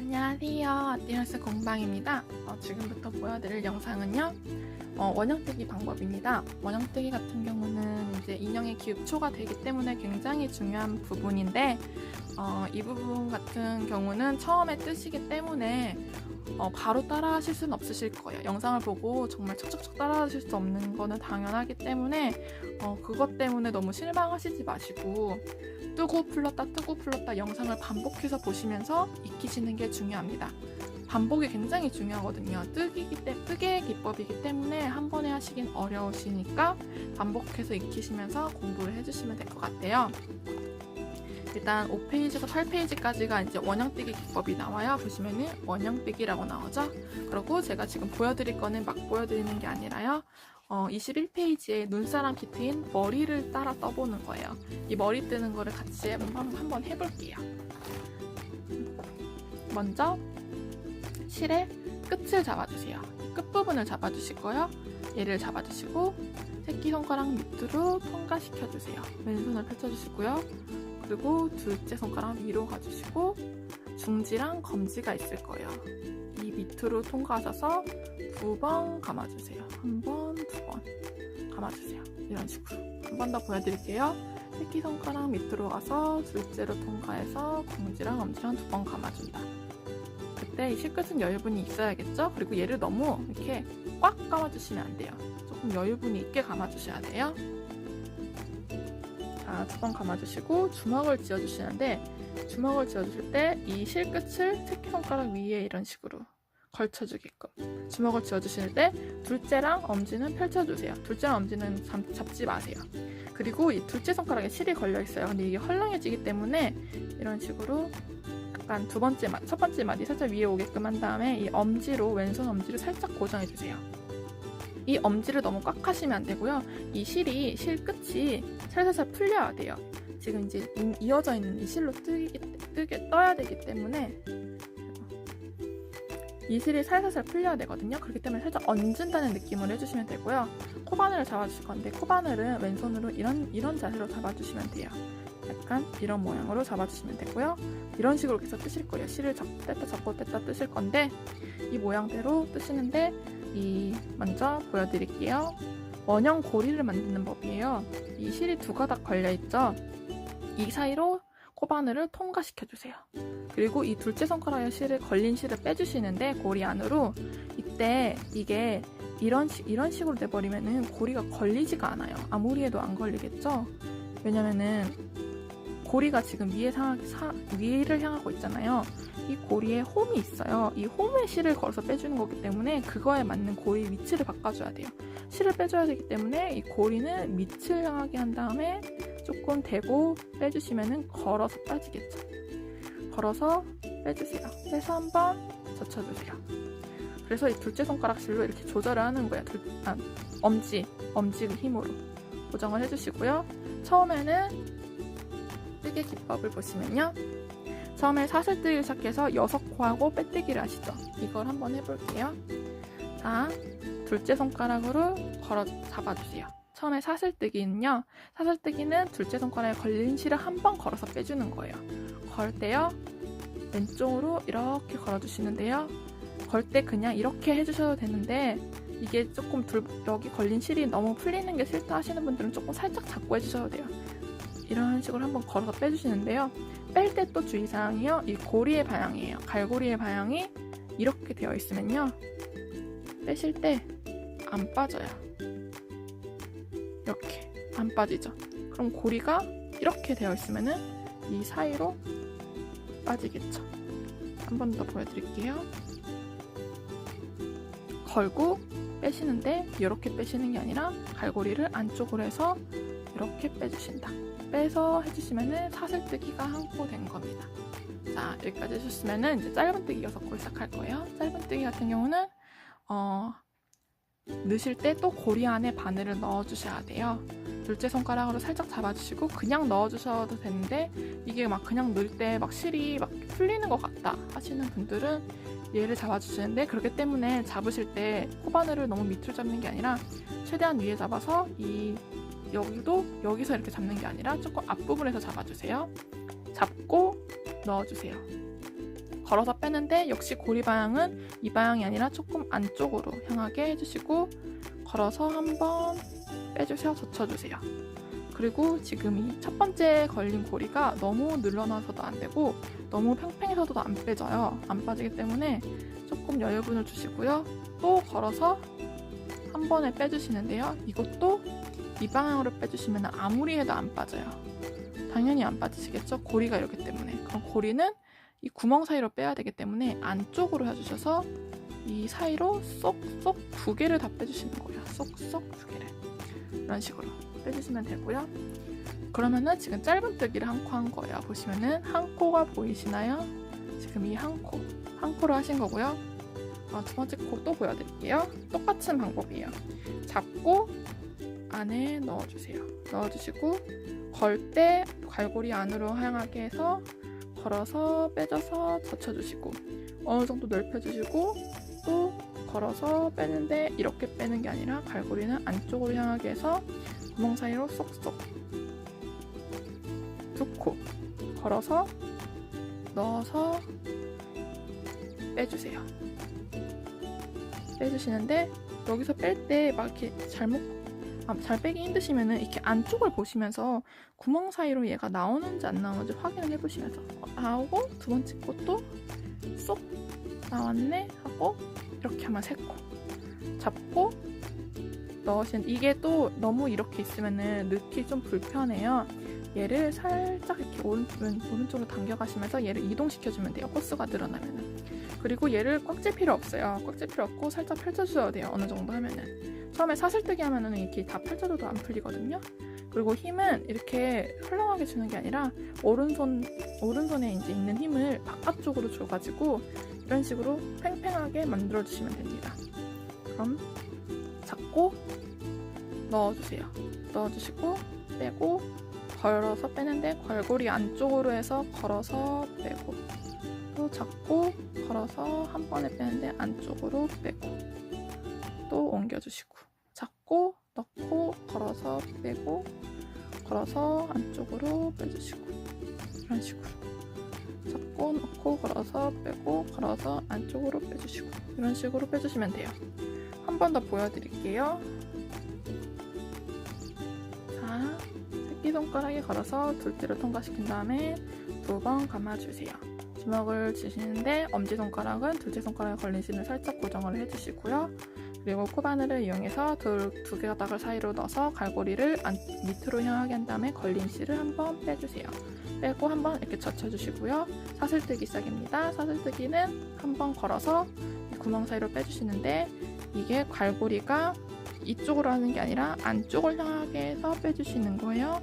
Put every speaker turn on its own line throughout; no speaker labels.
안녕하세요. 아띠너스 공방입니다. 지금부터 보여드릴 영상은요. 원형뜨기 방법입니다. 원형뜨기 같은 경우는 이제 인형의 기초가 되기 때문에 굉장히 중요한 부분인데 이 부분 같은 경우는 처음에 뜨시기 때문에 바로 따라 하실 수는 없으실 거예요. 영상을 보고 정말 척척척 따라 하실 수 없는 거는 당연하기 때문에 그것 때문에 너무 실망하시지 마시고 뜨고 풀렀다 영상을 반복해서 보시면서 익히시는 게 중요합니다. 반복이 굉장히 중요하거든요. 뜨개의 기법이기 때문에 한 번에 하시긴 어려우시니까 반복해서 익히시면서 공부를 해주시면 될 것 같아요. 일단 5페이지에서 8페이지까지가 이제 원형뜨기 기법이 나와요. 보시면은 원형뜨기라고 나오죠. 그리고 제가 지금 보여드릴 거는 막 보여드리는 게 아니라요. 21페이지에 눈사람 키트인 머리를 따라 떠보는 거예요. 이 머리 뜨는 거를 같이 한번 해볼게요. 먼저 실의 끝을 잡아주세요. 끝부분을 잡아주시고요. 얘를 잡아주시고 새끼손가락 밑으로 통과시켜주세요. 왼손을 펼쳐주시고요. 그리고 둘째 손가락 위로 가주시고 중지랑 검지가 있을 거예요. 이 밑으로 통과하셔서 2번 감아주세요. 1번, 2번 감아주세요. 이런 식으로 한 번 더 보여드릴게요. 새끼손가락 밑으로 가서 둘째로 통과해서 검지랑 엄지랑 2번 감아준다. 그때 이 실끝은 여유분이 있어야겠죠? 그리고 얘를 너무 이렇게 꽉 감아주시면 안 돼요. 조금 여유분이 있게 감아주셔야 돼요. 자, 2번 감아주시고 주먹을 쥐어주시는데 주먹을 쥐어주실 때 이 실끝을 새끼손가락 위에 이런 식으로 걸쳐주게끔 주먹을 쥐어주실 때 둘째랑 엄지는 펼쳐주세요. 둘째랑 엄지는 잡지 마세요. 그리고 이 둘째 손가락에 실이 걸려있어요. 근데 이게 헐렁해지기 때문에 이런 식으로 약간 첫 번째 마디 살짝 위에 오게끔 한 다음에 이 엄지로 왼손 엄지를 살짝 고정해주세요. 이 엄지를 너무 꽉 하시면 안 되고요. 이 실 끝이 살살살 풀려야 돼요. 지금 이제 이어져 있는 이 실로 떠야 되기 때문에 이 실이 살살살 풀려야 되거든요. 그렇기 때문에 살짝 얹은다는 느낌으로 해주시면 되고요. 코바늘을 잡아주실 건데 코바늘은 왼손으로 이런 자세로 잡아주시면 돼요. 약간 이런 모양으로 잡아주시면 되고요. 이런 식으로 계속 뜨실 거예요. 실을 뗐다 잡고 뗐다 뜨실 건데 이 모양대로 뜨시는데 먼저 보여드릴게요. 원형 고리를 만드는 법이에요. 이 실이 2가닥 걸려있죠. 이 사이로 코바늘을 통과시켜주세요. 그리고 이 둘째 손가락에 걸린 실을 빼주시는데 고리 안으로 이때 이게 이런 식으로 돼버리면은 고리가 걸리지가 않아요. 아무리 해도 안 걸리겠죠? 왜냐면은 고리가 지금 위를 향하고 있잖아요. 이 고리에 홈이 있어요. 이 홈에 실을 걸어서 빼주는 거기 때문에 그거에 맞는 고리 위치를 바꿔줘야 돼요. 실을 빼줘야 되기 때문에 이 고리는 밑을 향하게 한 다음에 조금 대고 빼주시면은 걸어서 빠지겠죠. 걸어서 빼주세요. 빼서 한번 젖혀주세요. 그래서 이 둘째 손가락 실로 이렇게 조절을 하는 거예요. 엄지 힘으로 고정을 해주시고요. 처음에는 뜨개 기법을 보시면요. 처음에 사슬뜨기를 시작해서 6코하고 빼뜨기를 하시죠. 이걸 한번 해볼게요. 자, 둘째 손가락으로 잡아주세요. 처음에 사슬뜨기는 둘째 손가락에 걸린 실을 한 번 걸어서 빼주는 거예요. 걸 때요. 왼쪽으로 이렇게 걸어주시는데요. 걸 때 그냥 이렇게 해주셔도 되는데 이게 조금 여기 걸린 실이 너무 풀리는 게 싫다 하시는 분들은 조금 살짝 잡고 해주셔도 돼요. 이런 식으로 한번 걸어서 빼주시는데요. 뺄 때 또 주의사항이요. 이 고리의 방향이에요. 갈고리의 방향이 이렇게 되어 있으면요. 빼실 때 안 빠져요. 이렇게 안 빠지죠. 그럼 고리가 이렇게 되어 있으면은 이 사이로 빠지겠죠. 한 번 더 보여드릴게요. 걸고 빼시는데 이렇게 빼시는 게 아니라 갈고리를 안쪽으로 해서 이렇게 빼주신다. 빼서 해주시면은 사슬뜨기가 한 코 된 겁니다. 자, 여기까지 해주셨으면은 이제 짧은뜨기 6코 시작할 거예요. 짧은뜨기 같은 경우는 넣으실 때 또 고리 안에 바늘을 넣어주셔야 돼요. 둘째 손가락으로 살짝 잡아주시고 그냥 넣어주셔도 되는데 이게 막 그냥 넣을 때 막 실이 막 풀리는 것 같다 하시는 분들은 얘를 잡아주시는데 그렇기 때문에 잡으실 때 코바늘을 너무 밑으로 잡는 게 아니라 최대한 위에 잡아서 여기서 이렇게 잡는 게 아니라 조금 앞부분에서 잡아주세요. 잡고 넣어주세요. 걸어서 빼는데 역시 고리 방향은 이 방향이 아니라 조금 안쪽으로 향하게 해주시고 걸어서 한번 빼주세요. 젖혀주세요. 그리고 지금 이 첫 번째 걸린 고리가 너무 늘어나서도 안 되고 너무 팽팽해서도 안 빼져요. 안 빠지기 때문에 조금 여유분을 주시고요. 또 걸어서 한 번에 빼주시는데요. 이것도 이 방향으로 빼주시면 아무리 해도 안 빠져요. 당연히 안 빠지시겠죠? 고리가 이렇기 때문에. 그럼 고리는 이 구멍 사이로 빼야 되기 때문에 안쪽으로 해주셔서 이 사이로 쏙쏙 두 개를 다 빼주시는 거예요. 쏙쏙 두 개를. 이런 식으로 빼주시면 되고요. 그러면은 지금 짧은뜨기를 한 코 한 거예요. 보시면은 한 코가 보이시나요? 지금 이 한 코를 하신 거고요. 두 번째 코 또 보여드릴게요. 똑같은 방법이에요. 잡고 안에 넣어주세요. 넣어주시고 걸 때 갈고리 안으로 향하게 해서 걸어서 빼줘서 젖혀주시고 어느 정도 넓혀주시고 또 걸어서 빼는데 이렇게 빼는 게 아니라 갈고리는 안쪽으로 향하게 해서 구멍 사이로 쏙쏙 두 코 걸어서 넣어서 빼주세요. 빼주시는데 여기서 뺄 때 막 이렇게 잘 빼기 힘드시면은 이렇게 안쪽을 보시면서 구멍 사이로 얘가 나오는지 안 나오는지 확인을 해보시면서 나오고 두 번째 것도 쏙 나왔네 하고 이렇게 하면 세 코 잡고 넣으시는 이게 또 너무 이렇게 있으면은 넣기 좀 불편해요. 얘를 살짝 이렇게 오른쪽으로 당겨가시면서 얘를 이동시켜주면 돼요. 코스가 늘어나면은. 그리고 얘를 꽉 찔 필요 없어요. 꽉 찔 필요 없고 살짝 펼쳐주셔야 돼요. 어느 정도 하면은. 처음에 사슬뜨기 하면은 이렇게 다 펼쳐줘도 안 풀리거든요. 그리고 힘은 이렇게 헐렁하게 주는 게 아니라 오른손에 이제 있는 힘을 바깥쪽으로 줘가지고 이런 식으로 팽팽하게 만들어주시면 됩니다. 그럼 잡고 넣어주세요. 넣어주시고 빼고 걸어서 빼는데 갈고리 안쪽으로 해서 걸어서 빼고 또 잡고 걸어서 한 번에 빼는데 안쪽으로 빼고 또 옮겨주시고 잡고 넣고 걸어서 빼고 걸어서 안쪽으로 빼주시고 이런 식으로 잡고 넣고 걸어서 빼고 걸어서 안쪽으로 빼주시고 이런 식으로 빼주시면 돼요. 한 번 더 보여드릴게요. 자, 새끼손가락에 걸어서 둘째를 통과시킨 다음에 두 번 감아주세요. 주먹을 쥐시는데 엄지손가락은 둘째 손가락에 걸린 실을 살짝 고정을 해주시고요. 그리고 코바늘을 이용해서 두 개가닥을 사이로 넣어서 갈고리를 밑으로 향하게 한 다음에 걸린 실을 한번 빼주세요. 빼고 한번 이렇게 젖혀주시고요. 사슬뜨기 시작입니다. 사슬뜨기는 한번 걸어서 구멍 사이로 빼주시는데 이게 갈고리가 이쪽으로 하는 게 아니라 안쪽을 향하게 해서 빼주시는 거예요.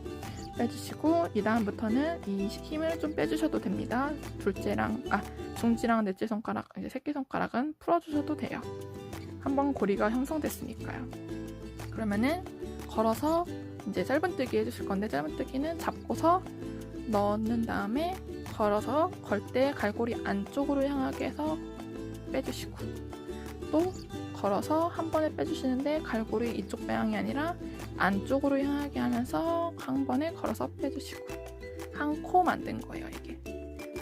빼주시고 이 다음부터는 이 힘을 좀 빼주셔도 됩니다. 중지랑 넷째 손가락, 이제 새끼 손가락은 풀어주셔도 돼요. 한번 고리가 형성됐으니까요. 그러면은 걸어서 이제 짧은뜨기 해주실 건데 짧은뜨기는 잡고서 넣는 다음에 걸어서 걸 때 갈고리 안쪽으로 향하게 해서 빼주시고 또 걸어서 한 번에 빼주시는데 갈고리 이쪽 방향이 아니라 안쪽으로 향하게 하면서 한 번에 걸어서 빼주시고 한 코 만든 거예요. 이게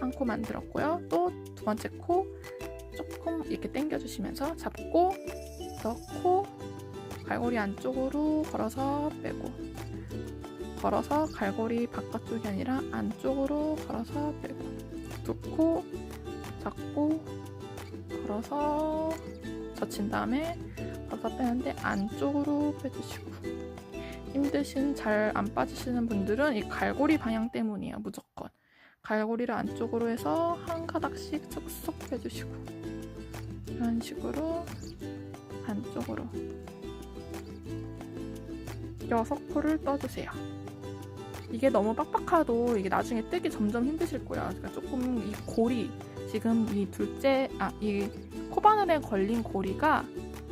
한 코 만들었고요. 또 두 번째 코 조금 이렇게 당겨주시면서 잡고 넣고 갈고리 안쪽으로 걸어서 빼고 걸어서 갈고리 바깥쪽이 아니라 안쪽으로 걸어서 빼고 두 코 잡고 걸어서 젖힌 다음에 걸어서 빼는데 안쪽으로 빼주시고 힘드신 잘 안 빠지시는 분들은 이 갈고리 방향 때문이에요. 무조건 갈고리를 안쪽으로 해서 한 가닥씩 쏙쏙 빼주시고 이런 식으로 안쪽으로 6코를 떠주세요. 이게 너무 빡빡하도 이게 나중에 뜨기 점점 힘드실 거예요. 그러니까 조금 이 고리 지금 이 이 코바늘에 걸린 고리가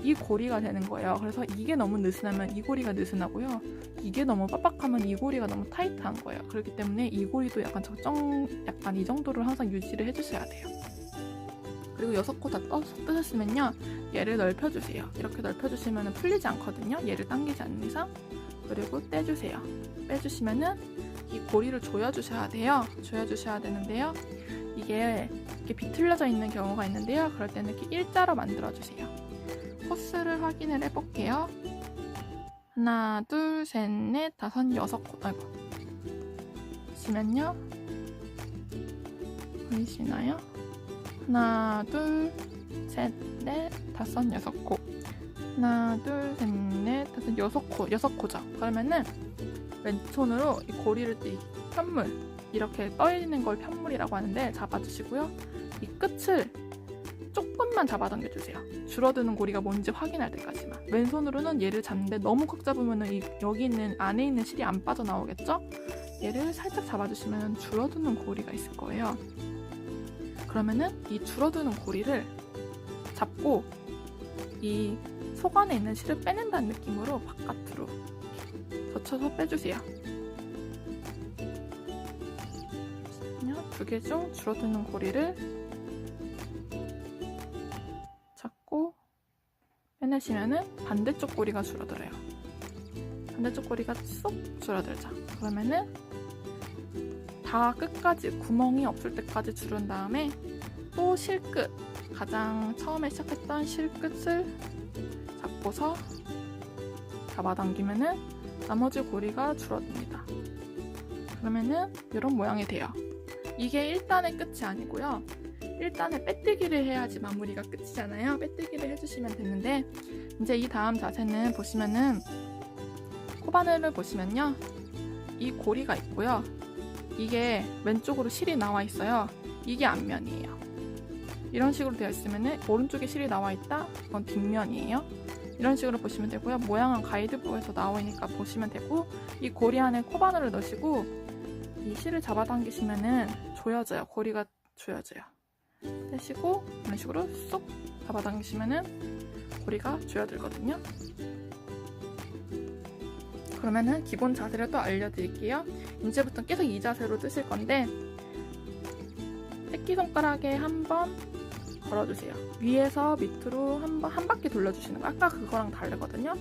이 고리가 되는 거예요. 그래서 이게 너무 느슨하면 이 고리가 느슨하고요. 이게 너무 빡빡하면 이 고리가 너무 타이트한 거예요. 그렇기 때문에 이 고리도 약간 약간 이 정도를 항상 유지를 해주셔야 돼요. 그리고 6코 다 뜨셨으면요. 얘를 넓혀주세요. 이렇게 넓혀주시면 풀리지 않거든요. 얘를 당기지 않는 이상. 그리고 떼주세요. 빼주시면은 이 고리를 조여주셔야 돼요. 조여주셔야 되는데요. 이게 이렇게 비틀려져 있는 경우가 있는데요. 그럴 때는 이렇게 일자로 만들어주세요. 코스를 확인을 해볼게요. 하나, 둘, 셋, 넷, 다섯, 여섯 코. 아이고. 보시면요. 보이시나요? 하나, 둘, 셋, 넷, 다섯, 여섯 코. 하나, 둘, 셋, 넷, 다섯, 여섯 코. 여섯 코죠. 그러면은 왼손으로 이 고리를 이 편물, 이렇게 떠있는 걸 편물이라고 하는데 잡아주시고요. 이 끝을 조금만 잡아당겨주세요. 줄어드는 고리가 뭔지 확인할 때까지만. 왼손으로는 얘를 잡는데 너무 꽉 잡으면 여기 있는 안에 있는 실이 안 빠져나오겠죠? 얘를 살짝 잡아주시면 줄어드는 고리가 있을 거예요. 그러면은 이 줄어드는 고리를 잡고 이 속 안에 있는 실을 빼낸다는 느낌으로 바깥으로 젖혀서 빼주세요. 2개 중 줄어드는 고리를 잡고 빼내시면은 반대쪽 고리가 줄어들어요. 반대쪽 고리가 쏙 줄어들죠. 그러면은 다 끝까지 구멍이 없을 때까지 줄은 다음에 또 실끝, 가장 처음에 시작했던 실끝을 잡고서 잡아당기면은 나머지 고리가 줄어듭니다. 그러면은 이런 모양이 돼요. 이게 1단의 끝이 아니고요. 1단에 빼뜨기를 해야지 마무리가 끝이잖아요. 빼뜨기를 해주시면 되는데, 이제 이 다음 자세는 보시면은 코바늘을 보시면요. 이 고리가 있고요. 이게 왼쪽으로 실이 나와 있어요. 이게 앞면이에요. 이런 식으로 되어 있으면은 오른쪽에 실이 나와 있다? 이건 뒷면이에요. 이런 식으로 보시면 되고요. 모양은 가이드북에서 나오니까 보시면 되고, 이 고리 안에 코바늘을 넣으시고 이 실을 잡아당기시면은 조여져요. 고리가 조여져요. 떼시고 이런 식으로 쏙 잡아당기시면은 고리가 조여들거든요. 그러면은 기본 자세를 또 알려드릴게요. 이제부터 계속 이 자세로 뜨실 건데, 새끼손가락에 한번 걸어주세요. 위에서 밑으로 한 바퀴 돌려주시는 거. 아까 그거랑 다르거든요.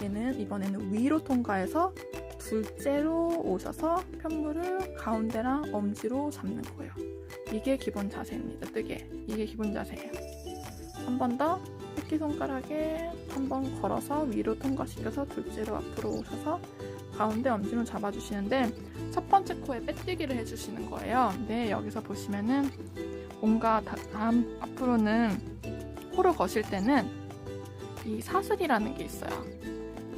얘는 이번에는 위로 통과해서 둘째로 오셔서 편물을 가운데랑 엄지로 잡는 거예요. 이게 기본 자세입니다. 뜨개. 이게 기본 자세예요. 한 번 더 새끼손가락에 한번 걸어서 위로 통과시켜서 둘째로 앞으로 오셔서 가운데 엄지로 잡아주시는데, 첫 번째 코에 빼뜨기를 해주시는 거예요. 근데 여기서 보시면은 뭔가 다음 앞으로는 코를 거실 때는 이 사슬이라는 게 있어요.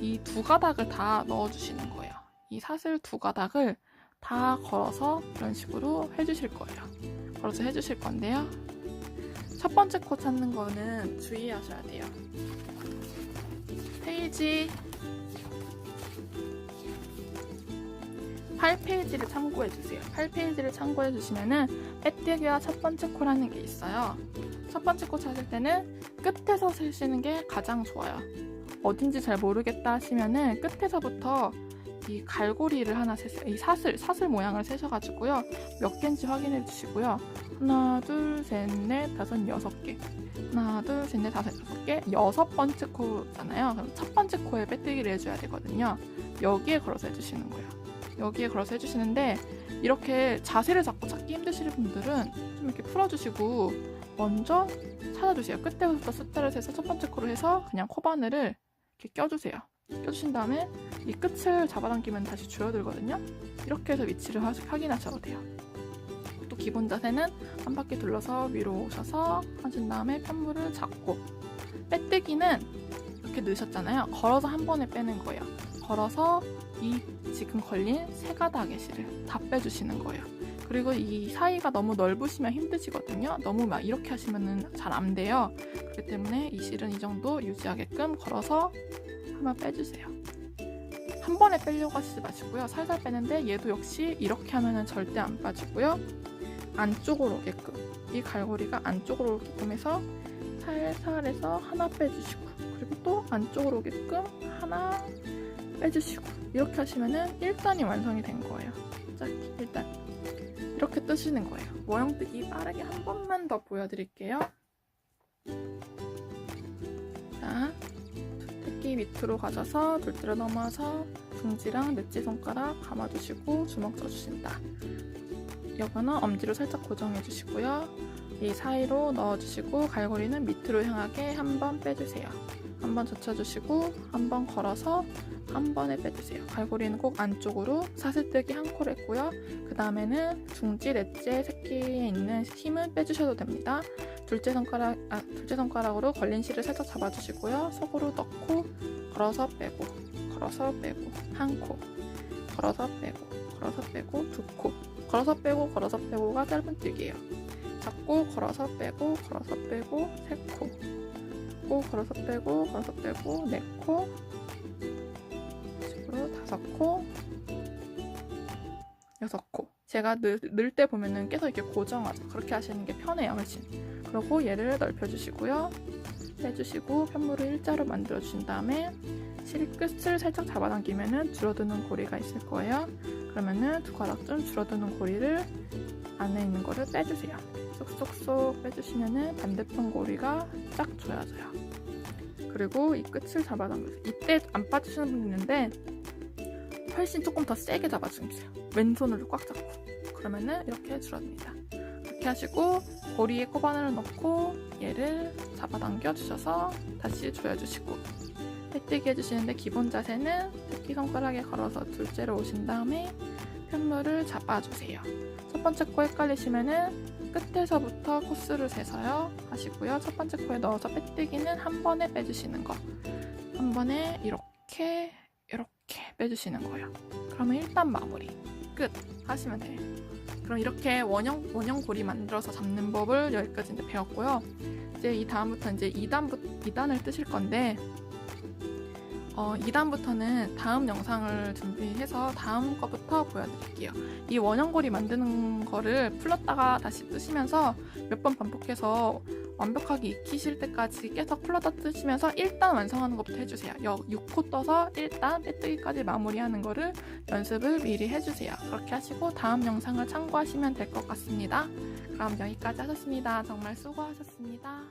이 두 가닥을 다 넣어주시는 거예요. 이 사슬 두 가닥을 다 걸어서 이런 식으로 해주실 거예요. 걸어서 해주실 건데요. 첫 번째 코 찾는 거는 주의하셔야 돼요. 페이지 8페이지를 참고해주세요. 8페이지를 참고해주시면은 빼뜨기와 첫 번째 코라는 게 있어요. 첫 번째 코 찾을 때는 끝에서 세시는 게 가장 좋아요. 어딘지 잘 모르겠다 하시면은 끝에서부터 이 갈고리를 하나 세세요. 이 사슬 모양을 세셔가지고요. 몇 개인지 확인해 주시고요. 하나, 둘, 셋, 넷, 다섯, 여섯 개. 하나, 둘, 셋, 넷, 다섯, 여섯 개. 여섯 번째 코잖아요. 그럼 첫 번째 코에 빼뜨기를 해줘야 되거든요. 여기에 걸어서 해주시는 거예요. 여기에 걸어서 해주시는데, 이렇게 자세를 잡고 찾기 힘드실 분들은 좀 이렇게 풀어주시고 먼저 찾아주세요. 끝에부터 숫자를 세서 첫 번째 코로 해서 그냥 코바늘을 이렇게 껴주세요. 껴주신 다음에 이 끝을 잡아당기면 다시 줄어들거든요. 이렇게 해서 위치를 확인하셔도 돼요. 또 기본 자세는 한 바퀴 둘러서 위로 오셔서 하신 다음에 편물을 잡고, 빼뜨기는 이렇게 넣으셨잖아요. 걸어서 한 번에 빼는 거예요. 걸어서 이 지금 걸린 세 가닥의 실을 다 빼주시는 거예요. 그리고 이 사이가 너무 넓으시면 힘드시거든요. 너무 막 이렇게 하시면 잘 안 돼요. 그렇기 때문에 이 실은 이 정도 유지하게끔 걸어서 한번 빼주세요. 한 번에 빼려고 하시지 마시고요. 살살 빼는데 얘도 역시 이렇게 하면 절대 안 빠지고요. 안쪽으로 오게끔, 이 갈고리가 안쪽으로 오게끔 해서 살살 해서 하나 빼주시고, 그리고 또 안쪽으로 오게끔 하나 빼주시고, 이렇게 하시면은 1단이 완성이 된 거예요. 자, 1단. 이렇게 뜨시는 거예요. 모형 뜨기 빠르게 한 번만 더 보여드릴게요. 자, 새끼 밑으로 가셔서 둘째로 넘어서 중지랑 넷째 손가락 감아주시고 주먹 져주신다. 이거는 엄지로 살짝 고정해 주시고요. 이 사이로 넣어주시고 갈고리는 밑으로 향하게 한 번 빼주세요. 한 번 젖혀주시고 한 번 걸어서 한 번에 빼주세요. 갈고리는 꼭 안쪽으로 사슬뜨기 한 콜 했고요. 그 다음에는 중지, 넷째, 새끼에 있는 힘을 빼주셔도 됩니다. 둘째 손가락으로 걸린 실을 살짝 잡아주시고요. 속으로 넣고 걸어서 빼고, 걸어서 빼고, 한 코, 걸어서 빼고, 걸어서 빼고, 두 코, 걸어서 빼고, 걸어서 빼고가 짧은 뛰기예요. 잡고 걸어서 빼고, 걸어서 빼고, 세 코, 고 걸어서 빼고, 걸어서 빼고, 네 코, 식으로 다섯 코, 여섯 코. 제가 넣을 때 보면은 계속 이렇게 고정하죠. 그렇게 하시는 게 편해요, 훨씬. 그리고 얘를 넓혀주시고요. 빼주시고 편물을 일자로 만들어주신 다음에 실 끝을 살짝 잡아당기면은 줄어드는 고리가 있을 거예요. 그러면은 두 가락쯤 줄어드는 고리를 안에 있는 거를 빼주세요. 쏙쏙쏙 빼주시면은 반대편 고리가 쫙 조여져요. 그리고 이 끝을 잡아당겨서 이때 안 빠지시는 분 있는데 훨씬 조금 더 세게 잡아주세요. 왼손으로 꽉 잡고. 그러면은 이렇게 줄어듭니다. 이렇게 하시고 고리에 코바늘을 넣고 얘를 잡아당겨 주셔서 다시 조여주시고 빼뜨기 해주시는데 기본 자세는 새끼손가락에 걸어서 둘째로 오신 다음에 편물을 잡아주세요. 첫 번째 코 헷갈리시면은 끝에서부터 코스를 세서요 하시고요. 첫 번째 코에 넣어서 빼뜨기는 한 번에 빼주시는 거. 한 번에 이렇게 빼주시는 거예요. 그러면 일단 마무리 끝 하시면 돼요. 그럼 이렇게 원형 고리 만들어서 잡는 법을 여기까지 이제 배웠고요. 이제 이 다음부터 이제 2단을 뜨실 건데 2단부터는 다음 영상을 준비해서 다음 거부터 보여드릴게요. 이 원형고리 만드는 거를 풀렀다가 다시 뜨시면서 몇 번 반복해서 완벽하게 익히실 때까지 계속 풀렀다 뜨시면서 1단 완성하는 것부터 해주세요. 6코 떠서 1단 빼뜨기까지 마무리하는 거를 연습을 미리 해주세요. 그렇게 하시고 다음 영상을 참고하시면 될 것 같습니다. 그럼 여기까지 하셨습니다. 정말 수고하셨습니다.